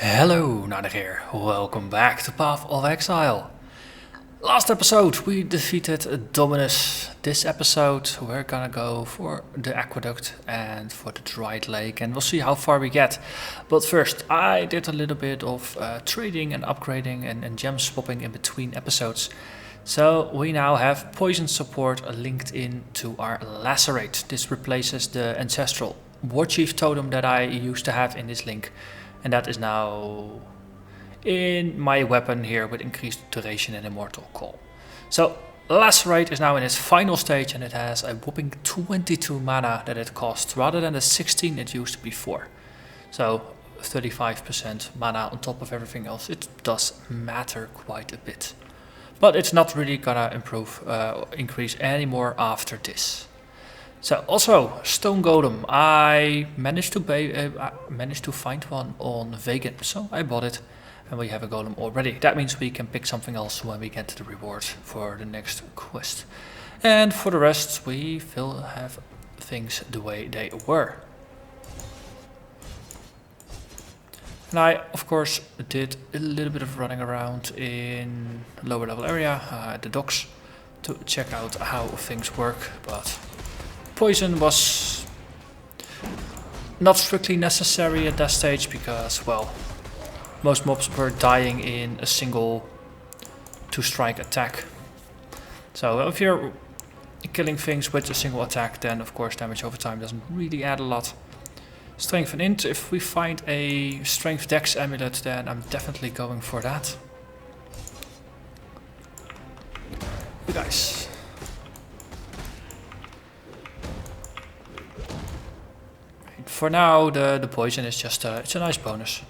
Hello, Narnach here. Welcome back to Path of Exile. Last episode we defeated Dominus. This episode we're gonna go for the aqueduct and for the dried lake, and we'll see how far we get. But first, I did a little bit of trading and upgrading and gem swapping in between episodes. So we now have poison support linked in to our Lacerate. This replaces the ancestral Warchief totem that I used to have in this link. And that is now in my weapon here with increased duration and immortal call. So Lacerate is now in its final stage and it has a whopping 22 mana that it costs rather than the 16 it used before. So 35% mana on top of everything else. It does matter quite a bit. But it's not really gonna increase anymore after this. So also stone golem, I managed to find one on Viking, so I bought it, and we have a golem already. That means we can pick something else when we get to the reward for the next quest. And for the rest, we will have things the way they were. And I, of course, did a little bit of running around in lower level area at the docks to check out how things work, but poison was not strictly necessary at that stage because, well, most mobs were dying in a single 2-strike attack. So if you're killing things with a single attack, then of course damage over time doesn't really add a lot. Strength and int, if we find a strength dex amulet, then I'm definitely going for that. You guys. For now, the poison is just it's a nice bonus.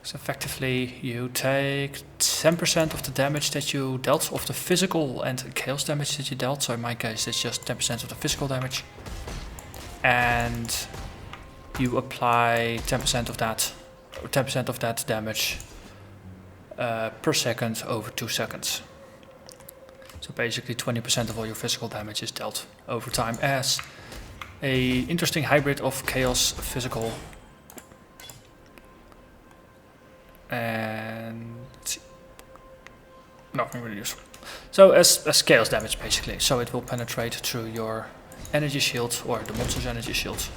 So effectively, you take 10% of the damage that you dealt, of the physical and chaos damage that you dealt. So in my case, it's just 10% of the physical damage, and you apply 10% of that damage per second over 2 seconds. So basically, 20% of all your physical damage is dealt over time as a interesting hybrid of chaos, physical, and nothing really useful. So as chaos damage basically. So it will penetrate through your energy shield or the monster's energy shield.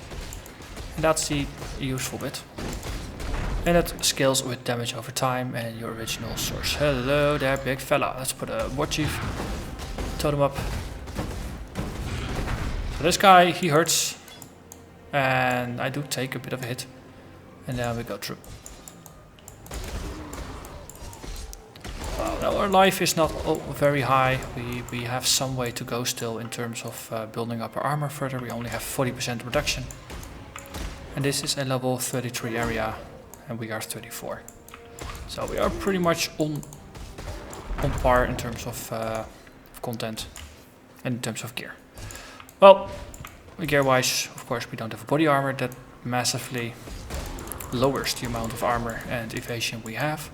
And that's the useful bit. And it scales with damage over time and your original source. Hello there, big fella. Let's put a Warchief totem up. So this guy, he hurts, and I do take a bit of a hit, and then we go through. Well, our life is not very high. We have some way to go still in terms of building up our armor further. We only have 40% reduction. And this is a level 33 area, and we are 34. So we are pretty much on par in terms of content and in terms of gear. Well, gear-wise, of course, we don't have a body armor that massively lowers the amount of armor and evasion we have.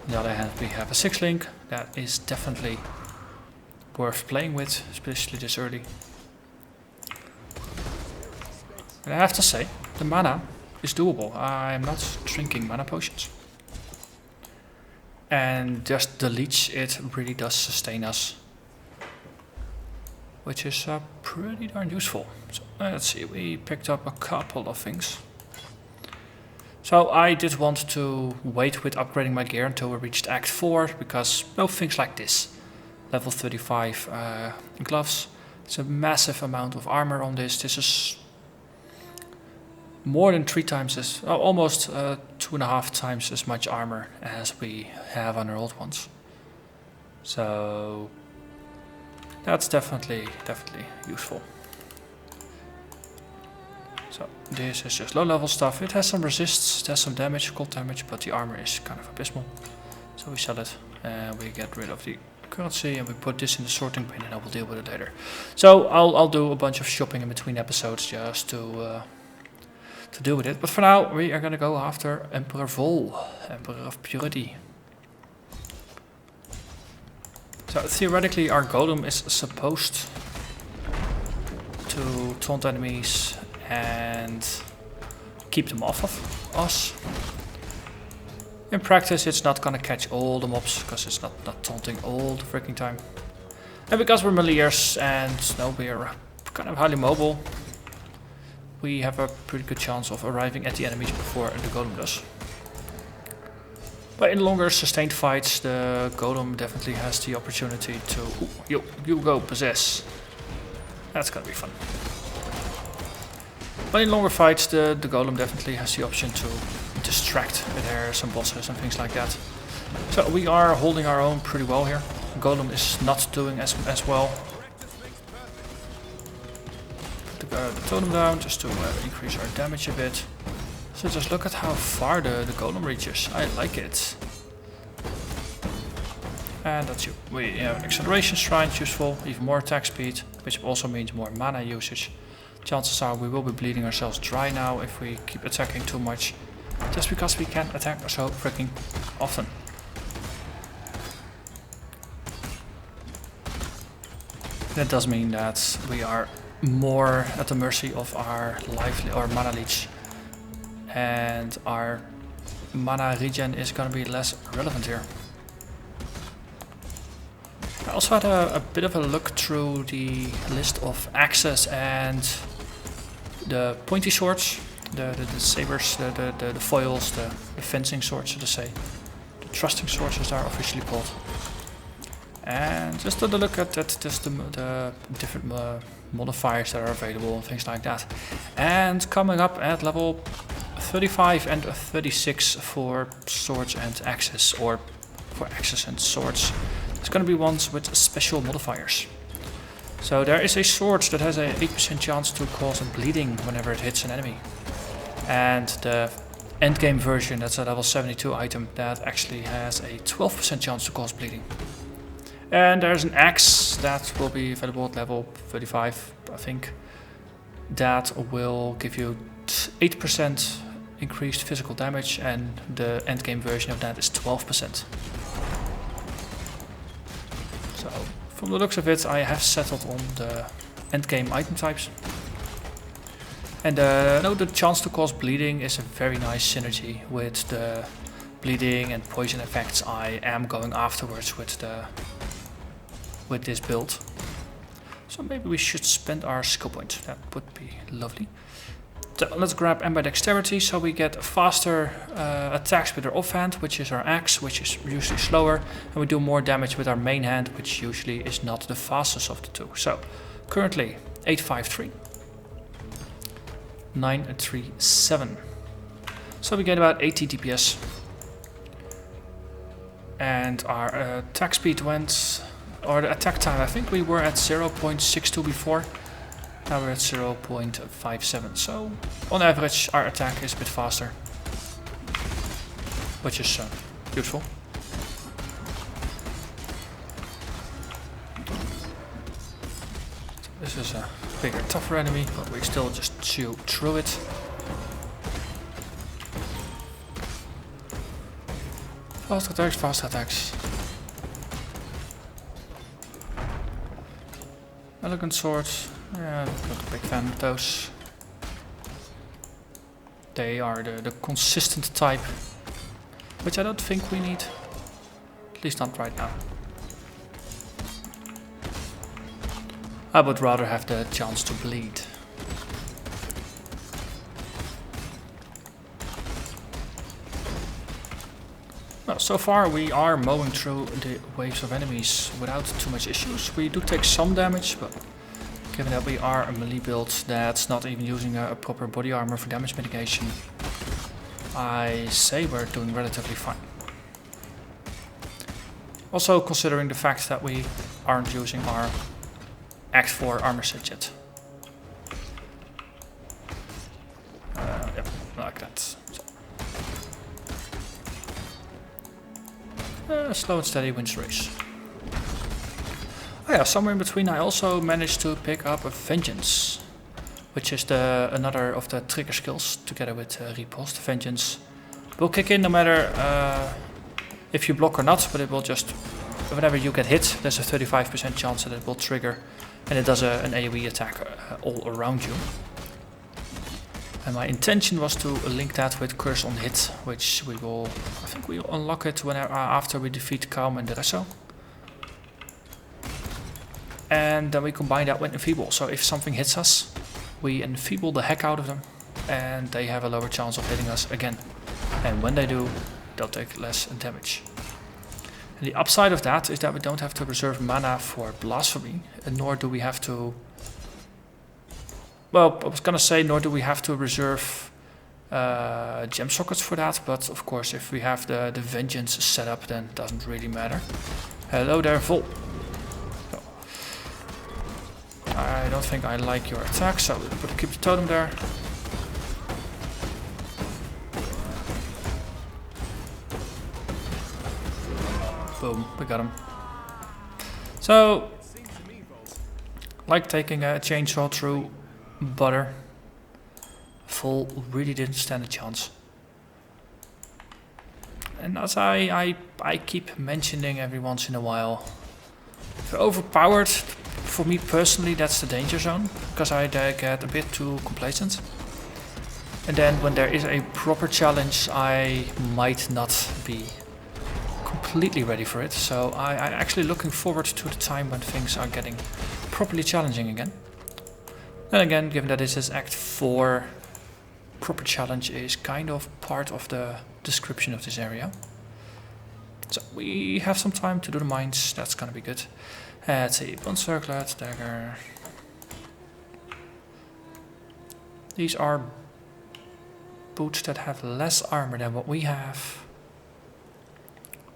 On the other hand, we have a 6-link that is definitely worth playing with, especially this early. And I have to say, the mana is doable. I'm not drinking mana potions. And just the leech, it really does sustain us, which is pretty darn useful. So let's see, we picked up a couple of things. So I did want to wait with upgrading my gear until we reached Act 4, because things like this. Level 35 gloves. It's a massive amount of armor on this. This is more than 3 times as, almost 2.5 times as much armor as we have on our old ones. So that's definitely useful. So this is just low level stuff. It has some resists, it has some damage, cold damage, but the armor is kind of abysmal. So we sell it and we get rid of the currency and we put this in the sorting bin, and I will deal with it later. So I'll do a bunch of shopping in between episodes just to deal with it. But for now we are gonna go after Emperor Vol, Emperor of Purity. So theoretically our golem is supposed to taunt enemies and keep them off of us. In practice it's not gonna catch all the mobs because it's not taunting all the freaking time. And because we're meleeers and no, we're kind of highly mobile, we have a pretty good chance of arriving at the enemies before the golem does. But in longer sustained fights, the golem definitely has the opportunity to... Ooh, you go possess. That's gonna be fun. But in longer fights, the golem definitely has the option to distract. There are some bosses and things like that. So we are holding our own pretty well here. Golem is not doing as well. Put the totem down just to increase our damage a bit. So just look at how far the golem reaches. I like it. And that's you. We have an acceleration shrine, useful, even more attack speed, which also means more mana usage. Chances are we will be bleeding ourselves dry now if we keep attacking too much, just because we can't attack so freaking often. That does mean that we are more at the mercy of our life or mana leech, and our mana regen is going to be less relevant here. I also had a bit of a look through the list of axes and the pointy swords, the sabers, the foils, the fencing swords, so to say, the thrusting swords as they are officially called. And just had a look at just the different modifiers that are available and things like that. And coming up at level 35 and 36 for swords and axes, or for axes and swords, it's going to be ones with special modifiers. So there is a sword that has a 8% chance to cause a bleeding whenever it hits an enemy. And the endgame version, that's a level 72 item, that actually has a 12% chance to cause bleeding. And there's an axe that will be available at level 35, I think, that will give you 8% increased physical damage, and the endgame version of that is 12%. So, from the looks of it, I have settled on the endgame item types. And no, the chance to cause bleeding is a very nice synergy with the bleeding and poison effects I am going afterwards with this build. So maybe we should spend our skill point. That would be lovely. So let's grab ambidexterity, so we get faster attacks with our offhand, which is our axe, which is usually slower, and we do more damage with our main hand, which usually is not the fastest of the two. So currently 853, 937. So we get about 80 DPS, and our attack speed went, or the attack time, I think we were at 0.62 before. Now we're at 0.57, so on average our attack is a bit faster, which is useful. This is a bigger, tougher enemy, but we still just chew through it. Fast attacks, fast attacks. Elegant swords. Yeah, I'm not a big fan of those. They are the consistent type, which I don't think we need. At least not right now. I would rather have the chance to bleed. Well, so far we are mowing through the waves of enemies without too much issues. We do take some damage, but given that we are a melee build that's not even using a proper body armor for damage mitigation, I say we're doing relatively fine. Also considering the fact that we aren't using our Act 4 armor set yet. Yeah, like that. So. Slow and steady wins the race. Oh yeah, somewhere in between I also managed to pick up a Vengeance, which is another of the trigger skills together with Riposte. Vengeance will kick in no matter if you block or not, but it will just, whenever you get hit, there's a 35% chance that it will trigger, and it does an AoE attack all around you. And my intention was to link that with Curse on Hit, which we will, I think we'll unlock it whenever, after we defeat Calm and Deresso. And then we combine that with Enfeeble, so if something hits us, we Enfeeble the heck out of them, and they have a lower chance of hitting us again. And when they do, they'll take less damage. And the upside of that is that we don't have to reserve mana for Blasphemy, and nor do we have to... Well, I was gonna say, nor do we have to reserve gem sockets for that, but of course if we have the Vengeance set up, then it doesn't really matter. Hello there, Vol. So, I don't think I like your attack, so we'll keep the totem there. Boom, we got him. So, like taking a chainsaw through butter, Vol really didn't stand a chance. And as I keep mentioning every once in a while, if you're overpowered, for me personally that's the danger zone, because I get a bit too complacent. And then when there is a proper challenge, I might not be completely ready for it, so I'm actually looking forward to the time when things are getting properly challenging again. Then again, given that this is Act 4, proper challenge is kind of part of the description of this area. So we have some time to do the mines, that's gonna be good. Let's see, Bone Circlet, Dagger. These are boots that have less armor than what we have.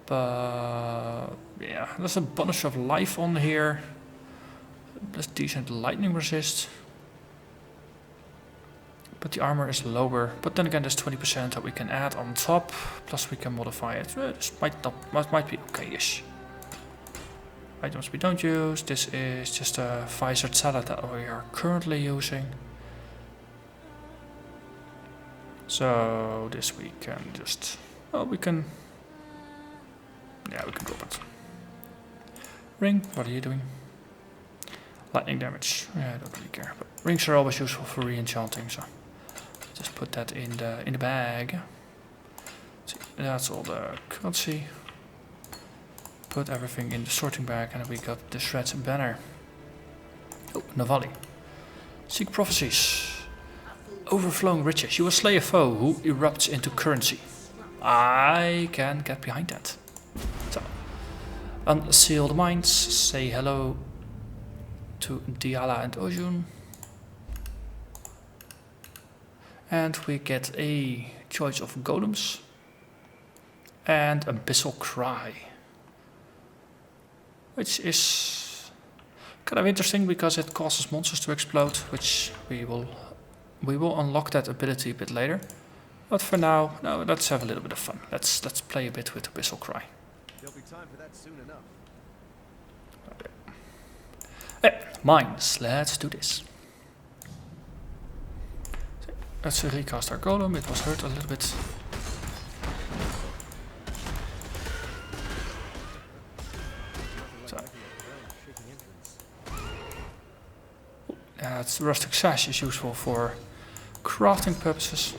But yeah, there's a bunch of life on here. There's decent lightning resist. But the armor is lower. But then again, there's 20% that we can add on top. Plus we can modify it. This might be okay-ish. Items we don't use. This is just a visored salad that we are currently using. So this we can just... Well, we can... Yeah, we can drop it. Ring, what are you doing? Lightning damage. Yeah, I don't really care. But rings are always useful for re-enchanting, so just put that in the bag. See, that's all the currency. Put everything in the sorting bag, and we got the Shreds banner. Oh, Navali. Seek prophecies. Overflowing riches. You will slay a foe who erupts into currency. I can get behind that. So, unseal the mines, say hello to Diala and Ojun. And we get a choice of golems and Abyssal Cry, which is kind of interesting because it causes monsters to explode, which we will unlock that ability a bit later. But for now, no, let's have a little bit of fun. Let's play a bit with Abyssal Cry. There'll be time for that soon enough. Okay. Hey, mines, let's do this. Let's recast our golem, it was hurt a little bit. So. It's rustic sash is useful for crafting purposes.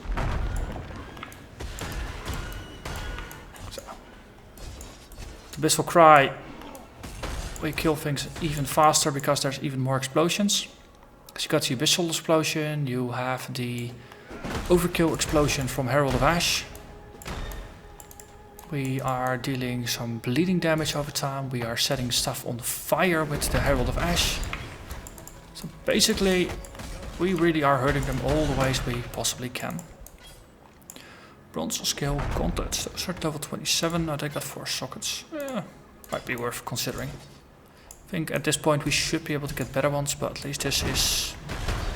So. Abyssal Cry, we kill things even faster because there's even more explosions. So you got the Abyssal Explosion, you have the Overkill Explosion from Herald of Ash. We are dealing some bleeding damage over time, we are setting stuff on fire with the Herald of Ash. So basically, we really are hurting them all the ways we possibly can. Bronze skill gauntlets, those are level 27, I think got 4 sockets. Yeah, might be worth considering. I think at this point we should be able to get better ones, but at least this is...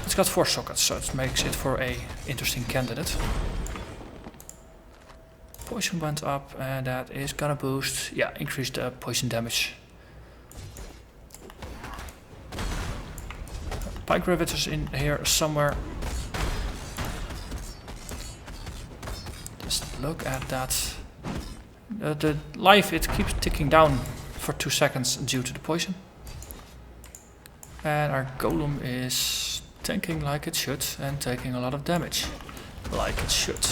It's got 4 sockets, so it makes it for a interesting candidate. Poison went up, and that is gonna boost, yeah, increase the poison damage. Pike Riveters in here somewhere. Just look at that. The life, it keeps ticking down for 2 seconds due to the poison. And our golem is tanking like it should and taking a lot of damage. like it should.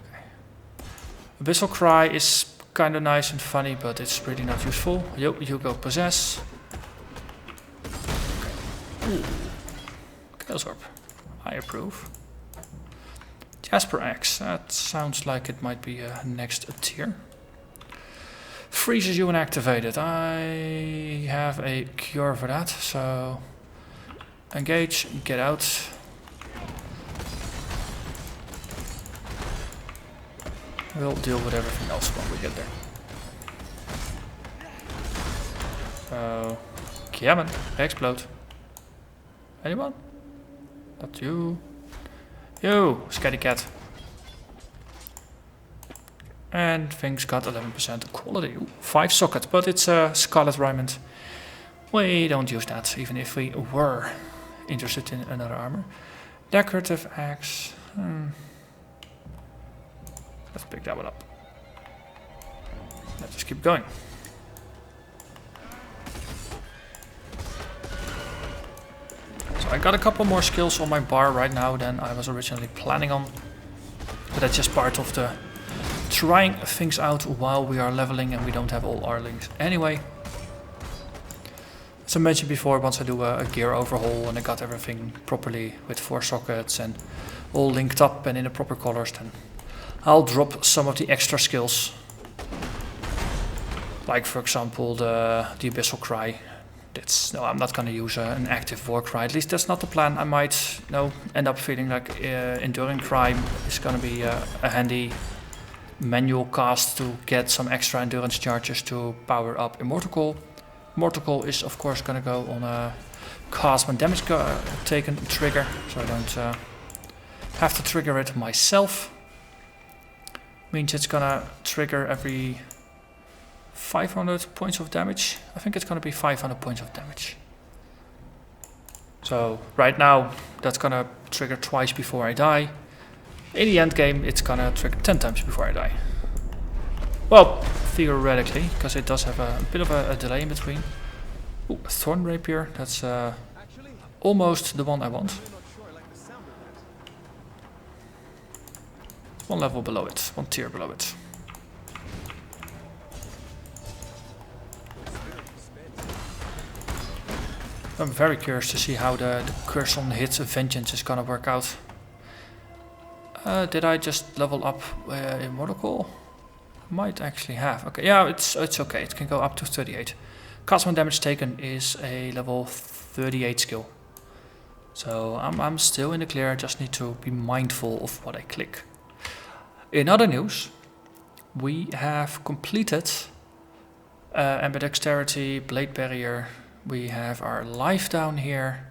Okay. Abyssal Cry is kind of nice and funny, but it's really not useful. You go Possess. Okay. Killsorb. I approve. Jasper Axe. That sounds like it might be a next tier. Freezes you inactivated. I have a cure for that, so engage, get out. We'll deal with everything else when we get there. So, yeah man, explode. Anyone? Not you. You, Scatty Cat. And things got 11% quality. Ooh, 5 socket, but it's a Scarlet Raiment. We don't use that, even if we were interested in another armor. Decorative axe. Let's pick that one up. Let's just keep going. So I got a couple more skills on my bar right now than I was originally planning on. But that's just part of the trying things out while we are leveling and we don't have all our links anyway. As I mentioned before, once I do a gear overhaul and I got everything properly with 4 sockets and all linked up and in the proper colors, then I'll drop some of the extra skills. Like for example the Abyssal Cry. No, I'm not gonna use an active War Cry, at least that's not the plan. I might end up feeling like Enduring Cry is gonna be a handy manual cast to get some extra endurance charges to power up Immortal Call. Immortal Call is of course gonna go on a cast when damage taken trigger, so I don't have to trigger it myself. Means it's gonna trigger every 500 points of damage. I think it's gonna be 500 points of damage. So right now that's gonna trigger twice before I die. In the end game, it's gonna trigger 10 times before I die. Well, theoretically, because it does have a bit of a delay in between. Ooh, a Thorn Rapier, that's almost the one I want. One level below it, one tier below it. I'm very curious to see how the Curse on Hit Vengeance is gonna work out. Did I just level up Immortal Call? Might actually have. Okay, yeah, it's okay. It can go up to 38. Cast when damage taken is a level 38 skill. So I'm still in the clear. I just need to be mindful of what I click. In other news, we have completed Ambidexterity, Blade Barrier. We have our life down here.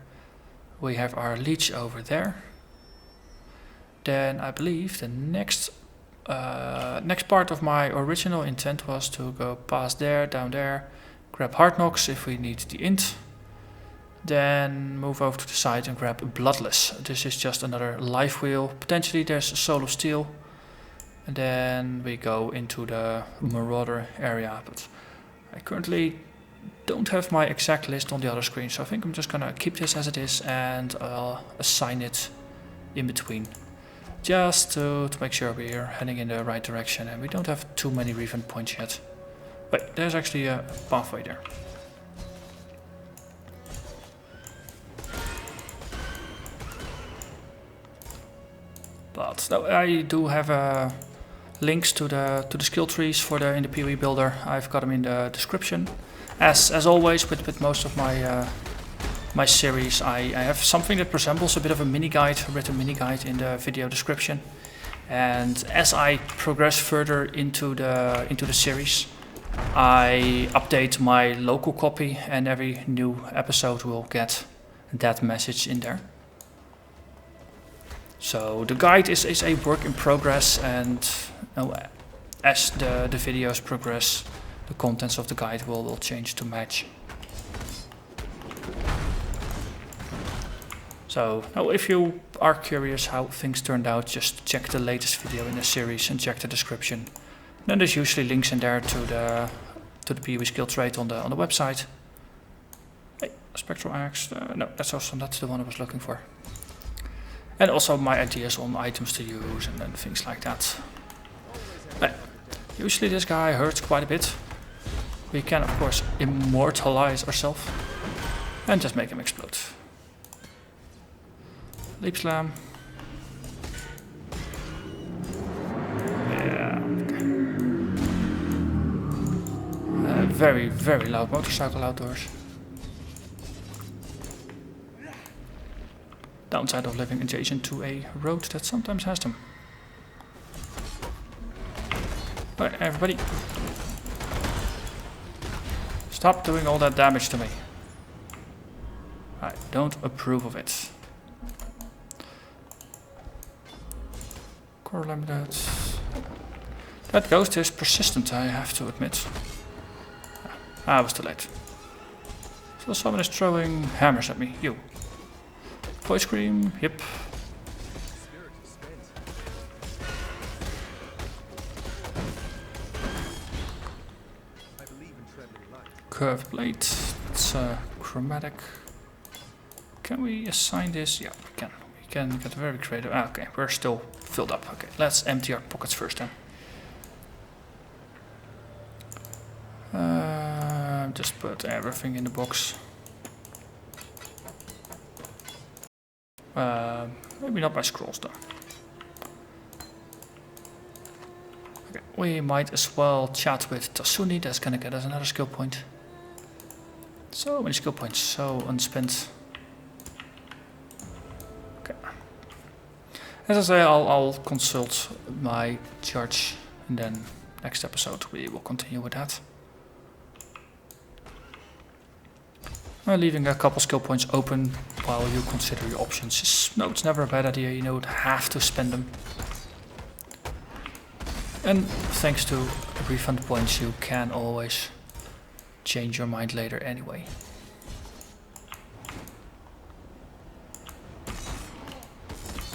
We have our leech over there. Then I believe the next part of my original intent was to go past there, down there, grab Hard Knocks if we need the int, then move over to the side and grab Bloodless. This is just another life wheel. Potentially there's a Soul of Steel, and then we go into the Marauder area. But I currently don't have my exact list on the other screen, so I think I'm just gonna keep this as it is and I'll assign it in between. Just to make sure we're heading in the right direction and we don't have too many Revent points yet. Wait, there's actually a pathway there. But no, I do have links to the skill trees for in the PoE builder. I've got them in the description. As always with most of my series, I have something that resembles a bit of a mini guide, a written mini guide in the video description. And as I progress further into the series, I update my local copy, and every new episode will get that message in there. So the guide is a work in progress, and as the videos progress, the contents of the guide will change to match. So now if you are curious how things turned out, just check the latest video in the series and check the description. Then there's usually links in there to the PoE skill trait on the website. Hey, Spectral Axe, no, that's the one I was looking for. And also my ideas on items to use and things like that. But usually this guy hurts quite a bit. We can of course immortalize ourselves and just make him explode. Leap slam. Yeah. Very, very loud motorcycle outdoors. Downside of living adjacent to a road that sometimes has them. Alright, everybody. Stop doing all that damage to me. I don't approve of it. Core limited. That ghost is persistent, I have to admit. I was too late. So someone is throwing hammers at me. You. Voice scream, yep. Curved blade, it's chromatic. Can we assign this? Yeah, we can. We can get very creative. Ah, okay, we're still filled up. Okay, let's empty our pockets first then. Just put everything in the box. Maybe not my scrolls though. Okay, we might as well chat with Tasuni. That's gonna get us another skill point. So many skill points, so unspent. Okay. As I say, I'll consult my judge, and then next episode we will continue with that. Leaving a couple skill points open while you consider your options. No, it's never a bad idea. You don't have to spend them. And thanks to refund points, you can always change your mind later anyway.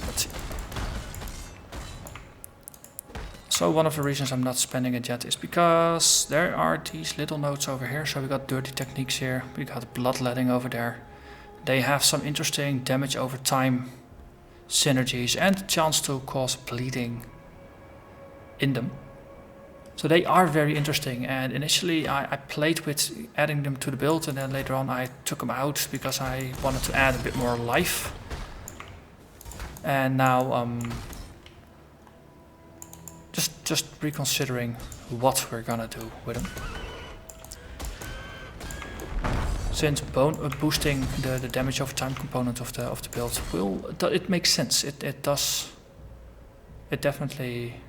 Let's see. So one of the reasons I'm not spending it yet is because there are these little nodes over here. So we got dirty techniques here, we got bloodletting over there. They have some interesting damage over time synergies and chance to cause bleeding in them. So they are very interesting, and initially I played with adding them to the build, and then later on I took them out because I wanted to add a bit more life. And now just reconsidering what we're gonna do with them. Since boosting the damage over time component of the build it makes sense. It definitely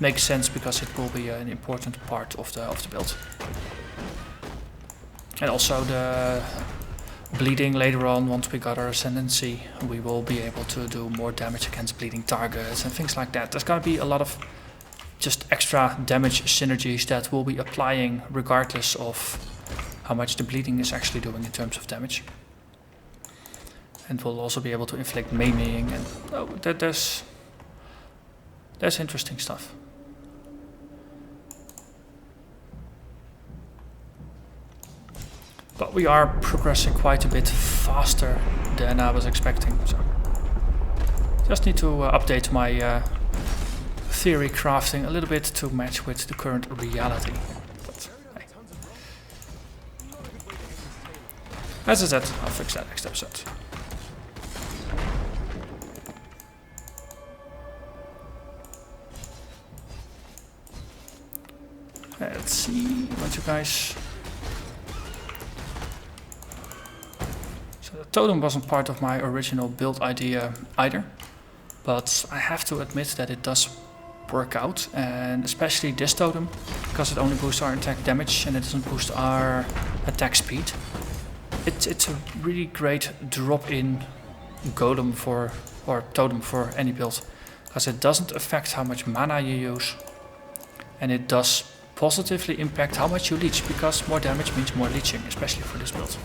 makes sense because it will be an important part of the build. And also the bleeding later on, once we got our Ascendancy, we will be able to do more damage against bleeding targets and things like that. There's gonna be a lot of just extra damage synergies that we'll be applying regardless of how much the bleeding is actually doing in terms of damage. And we'll also be able to inflict maiming, and there's interesting stuff. But we are progressing quite a bit faster than I was expecting, so just need to update my theory crafting a little bit to match with the current reality. But, hey. As I said, I'll fix that next episode. Let's see what you guys... So the totem wasn't part of my original build idea either, but I have to admit that it does work out, and especially this totem, because it only boosts our attack damage and it doesn't boost our attack speed. It's a really great drop-in golem or totem for any build, because it doesn't affect how much mana you use, and it does positively impact how much you leech, because more damage means more leeching, especially for this build.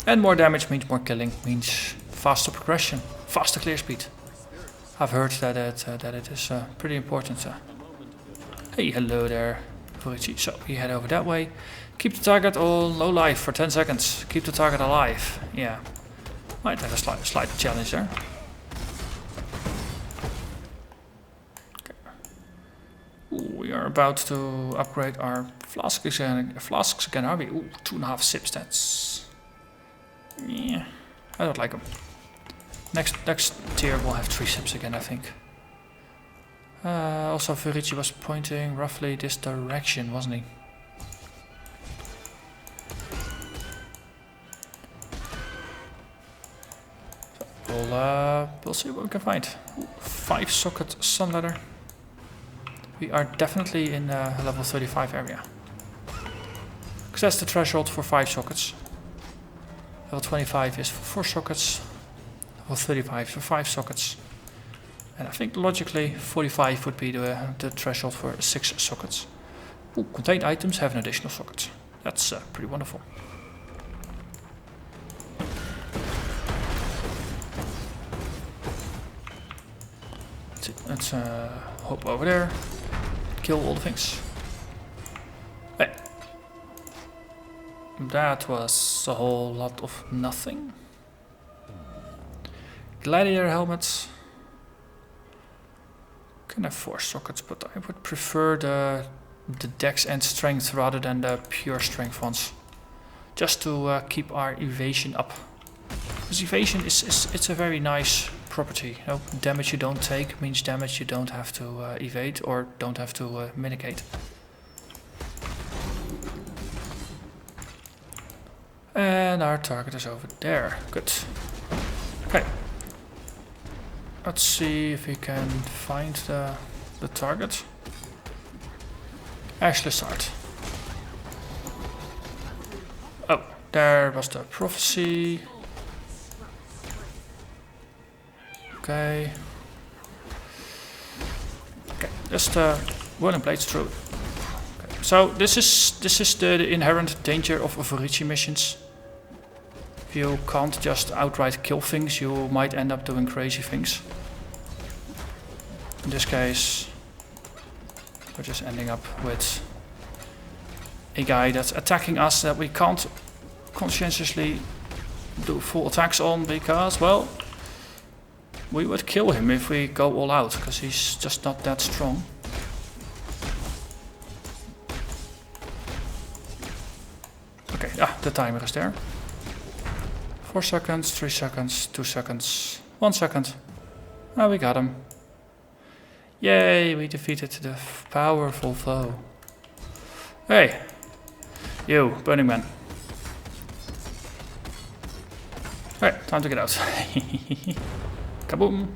And more damage means more killing, means faster progression, faster clear speed. I've heard that it is pretty important. Hey, hello there, Furichi. So we head over that way. Keep the target on low life for 10 seconds. Keep the target alive. Yeah. Might have a slight challenge there. Okay. Ooh, we are about to upgrade our flasks again, are we? Ooh, 2.5 sips, that's... Yeah, I don't like them. Next tier will have 3 sips again, I think. Also, Virici was pointing roughly this direction, wasn't he? So we'll see what we can find. Ooh, 5 socket sun ladder. We are definitely in level 35 area. Because that's the threshold for 5 sockets. Level 25 is for 4 sockets. Level 35 for 5 sockets. And I think logically 45 would be the threshold for 6 sockets. Ooh, contained items have an additional socket. That's pretty wonderful. Let's hop over there. Kill all the things. Hey. That was a whole lot of nothing. Gladiator helmets. Can have 4 sockets, but I would prefer the dex and strength rather than the pure strength ones. Just to keep our evasion up. Because evasion it's a very nice property. You know, damage you don't take means damage you don't have to evade or don't have to mitigate. And our target is over there. Good. Okay. Let's see if we can find the target. Actually start. Oh, there was the prophecy. Okay. Okay, just whirling blades through. Okay. So this is the inherent danger of Virici missions. If you can't just outright kill things, you might end up doing crazy things. In this case, we're just ending up with a guy that's attacking us that we can't conscientiously do full attacks on because, well, we would kill him if we go all out, because he's just not that strong. Okay, the timer is there. 4 seconds, 3 seconds, 2 seconds, 1 second. Oh, we got him. Yay, we defeated the powerful foe. Hey, you, Burning Man. Alright, time to get out. Kaboom!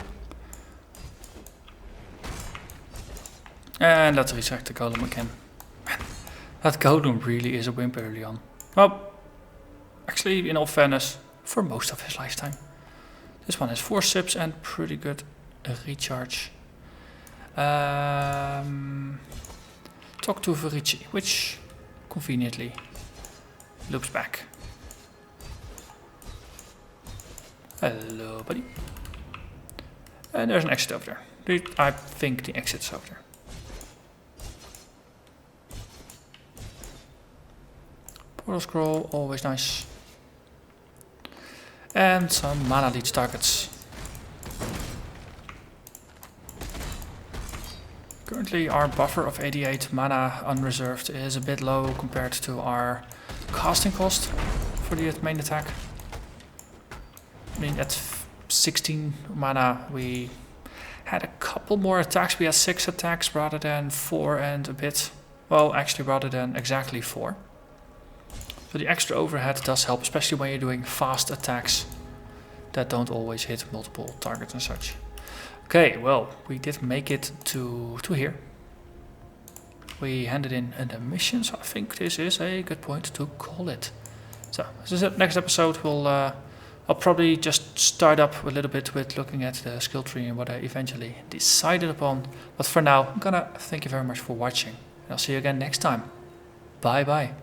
And let's resurrect the golem again. Man, that golem really is a wimp early on. Well, actually, in all fairness, for most of his lifetime. This one has 4 sips and pretty good recharge. Talk to Virici, which conveniently loops back. Hello, buddy. And there's an exit over there. I think the exit's over there. Portal scroll, always nice. And some mana leech targets. Currently our buffer of 88 mana unreserved is a bit low compared to our casting cost for the main attack. I mean, at 16 mana we had a couple more attacks. We had 6 attacks rather than 4 and a bit. Well, actually rather than exactly 4. So the extra overhead does help, especially when you're doing fast attacks that don't always hit multiple targets and such. Okay, well, we did make it to here. We handed in a mission, so I think this is a good point to call it. So, as I said, next episode I'll probably just start up a little bit with looking at the skill tree and what I eventually decided upon. But for now, I'm gonna thank you very much for watching. And I'll see you again next time. Bye bye.